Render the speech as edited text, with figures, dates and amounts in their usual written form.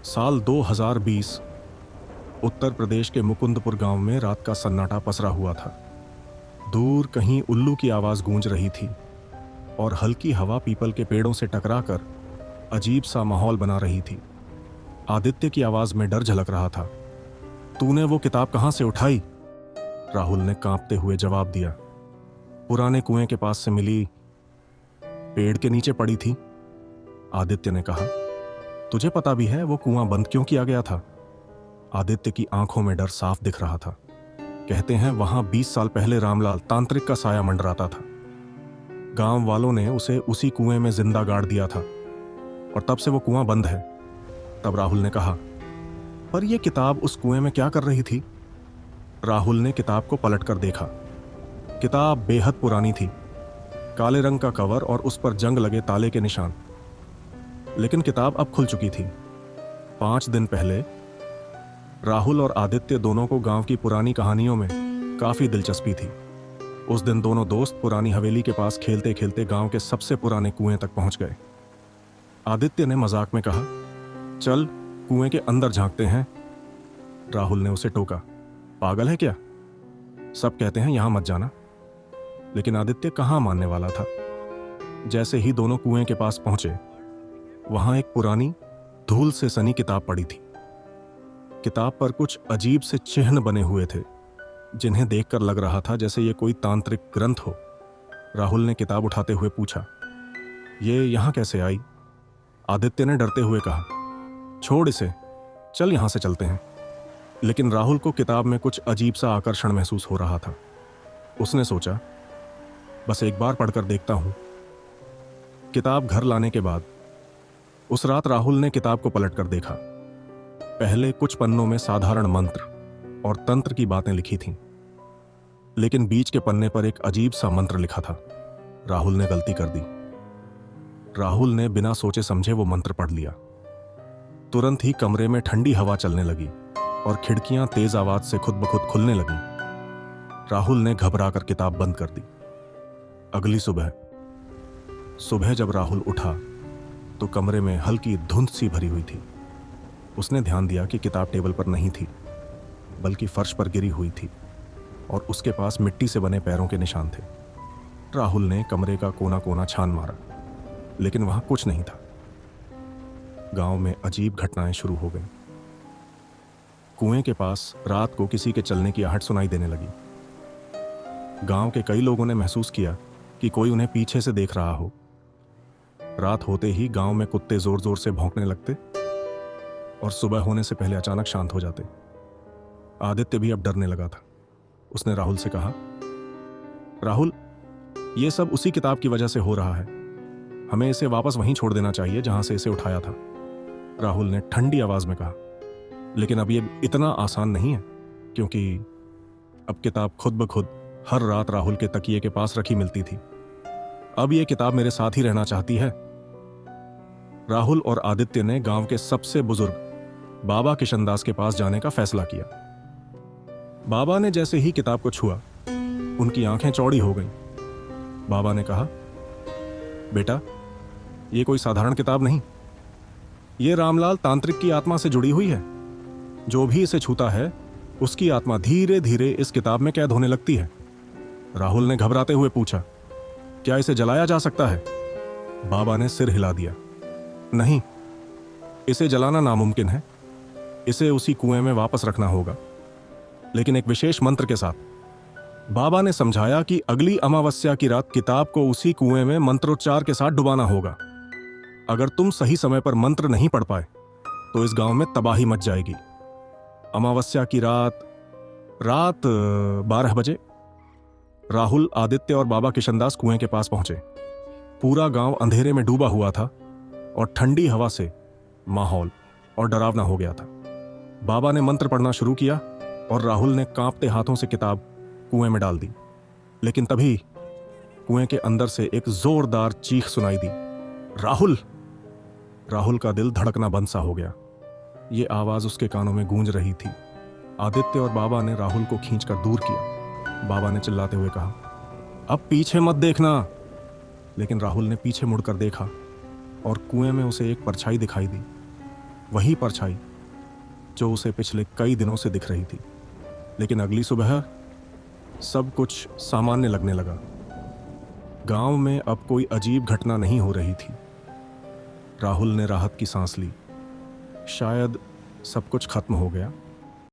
साल 2020। उत्तर प्रदेश के मुकुंदपुर गांव में रात का सन्नाटा पसरा हुआ था। दूर कहीं उल्लू की आवाज गूंज रही थी और हल्की हवा पीपल के पेड़ों से टकराकर अजीब सा माहौल बना रही थी। आदित्य की आवाज में डर झलक रहा था। तूने वो किताब कहां से उठाई? राहुल ने कांपते हुए जवाब दिया। पुराने कुएं के पास से मिली, पेड़ के नीचे पड़ी थी। आदित्य ने कहा, तुझे पता भी है वो कुआं बंद क्यों किया गया था? आदित्य की आंखों में डर साफ दिख रहा था। कहते हैं वहां 20 साल पहले रामलाल तांत्रिक का साया मंडराता था। गांव वालों ने उसे उसी कुएं में जिंदा गाड़ दिया था और तब से वो कुआं बंद है। तब राहुल ने कहा, पर यह किताब उस कुएं में क्या कर रही थी? राहुल ने किताब को पलटकर देखा। किताब बेहद पुरानी थी, काले रंग का कवर और उस पर जंग लगे ताले के निशान। लेकिन किताब अब खुल चुकी थी। 5 दिन पहले राहुल और आदित्य दोनों को गांव की पुरानी कहानियों में काफी दिलचस्पी थी। उस दिन दोनों दोस्त पुरानी हवेली के पास खेलते खेलते गांव के सबसे पुराने कुएं तक पहुंच गए। आदित्य ने मजाक में कहा, चल कुएं के अंदर झांकते हैं। राहुल ने उसे टोका, पागल है क्या? सब कहते हैं यहां मत जाना। लेकिन आदित्य कहां मानने वाला था। जैसे ही दोनों कुएं के पास पहुंचे, वहां एक पुरानी धूल से सनी किताब पड़ी थी। किताब पर कुछ अजीब से चिन्ह बने हुए थे, जिन्हें देखकर लग रहा था जैसे ये कोई तांत्रिक ग्रंथ हो। राहुल ने किताब उठाते हुए पूछा, ये यहां कैसे आई? आदित्य ने डरते हुए कहा, छोड़ इसे, चल यहां से चलते हैं। लेकिन राहुल को किताब में कुछ अजीब सा आकर्षण महसूस हो रहा था। उसने सोचा, बस एक बार पढ़कर देखता हूं। किताब घर लाने के बाद उस रात राहुल ने किताब को पलटकर देखा। पहले कुछ पन्नों में साधारण मंत्र और तंत्र की बातें लिखी थीं, लेकिन बीच के पन्ने पर एक अजीब सा मंत्र लिखा था। राहुल ने गलती कर दी। राहुल ने बिना सोचे समझे वो मंत्र पढ़ लिया। तुरंत ही कमरे में ठंडी हवा चलने लगी और खिड़कियां तेज आवाज से खुद ब खुद खुलने लगीं। राहुल ने घबराकर किताब बंद कर दी। अगली सुबह जब राहुल उठा तो कमरे में हल्की धुंध सी भरी हुई थी। उसने ध्यान दिया कि किताब टेबल पर नहीं थी, बल्कि फर्श पर गिरी हुई थी और उसके पास मिट्टी से बने पैरों के निशान थे। राहुल ने कमरे का कोना कोना छान मारा, लेकिन वहां कुछ नहीं था। गांव में अजीब घटनाएं शुरू हो गईं। कुएं के पास रात को किसी के चलने की आहट सुनाई देने लगी। गांव के कई लोगों ने महसूस किया कि कोई उन्हें पीछे से देख रहा हो। रात होते ही गांव में कुत्ते जोर जोर से भौंकने लगते और सुबह होने से पहले अचानक शांत हो जाते। आदित्य भी अब डरने लगा था। उसने राहुल से कहा, राहुल, यह सब उसी किताब की वजह से हो रहा है। हमें इसे वापस वहीं छोड़ देना चाहिए जहां से इसे उठाया था। राहुल ने ठंडी आवाज में कहा, लेकिन अब यह इतना आसान नहीं है, क्योंकि अब किताब खुद ब खुद हर रात राहुल के तकिए के पास रखी मिलती थी। अब यह किताब मेरे साथ ही रहना चाहती है। राहुल और आदित्य ने गांव के सबसे बुजुर्ग बाबा किशनदास के पास जाने का फैसला किया। बाबा ने जैसे ही किताब को छुआ, उनकी आंखें चौड़ी हो गईं। बाबा ने कहा, बेटा, यह कोई साधारण किताब नहीं, यह रामलाल तांत्रिक की आत्मा से जुड़ी हुई है। जो भी इसे छूता है, उसकी आत्मा धीरे धीरे इस किताब में कैद होने लगती है। राहुल ने घबराते हुए पूछा, क्या इसे जलाया जा सकता है? बाबा ने सिर हिला दिया, नहीं, इसे जलाना नामुमकिन है। इसे उसी कुएं में वापस रखना होगा, लेकिन एक विशेष मंत्र के साथ। बाबा ने समझाया कि अगली अमावस्या की रात किताब को उसी कुएं में मंत्रोच्चार के साथ डुबाना होगा। अगर तुम सही समय पर मंत्र नहीं पढ़ पाए तो इस गांव में तबाही मच जाएगी। अमावस्या की रात 12 बजे राहुल, आदित्य और बाबा किशनदास कुएं के पास पहुंचे। पूरा गांव अंधेरे में डूबा हुआ था और ठंडी हवा से माहौल और डरावना हो गया था। बाबा ने मंत्र पढ़ना शुरू किया और राहुल ने कांपते हाथों से किताब कुएं में डाल दी। लेकिन तभी कुएं के अंदर से एक जोरदार चीख सुनाई दी, राहुल! राहुल का दिल धड़कना बंद सा हो गया। ये आवाज उसके कानों में गूंज रही थी। आदित्य और बाबा ने राहुल को खींचकर दूर किया। बाबा ने चिल्लाते हुए कहा, अब पीछे मत देखना। लेकिन राहुल ने पीछे मुड़कर देखा और कुएं में उसे एक परछाई दिखाई दी। वही परछाई जो उसे पिछले कई दिनों से दिख रही थी। लेकिन अगली सुबह सब कुछ सामान्य लगने लगा। गांव में अब कोई अजीब घटना नहीं हो रही थी। राहुल ने राहत की सांस ली। शायद सब कुछ खत्म हो गया।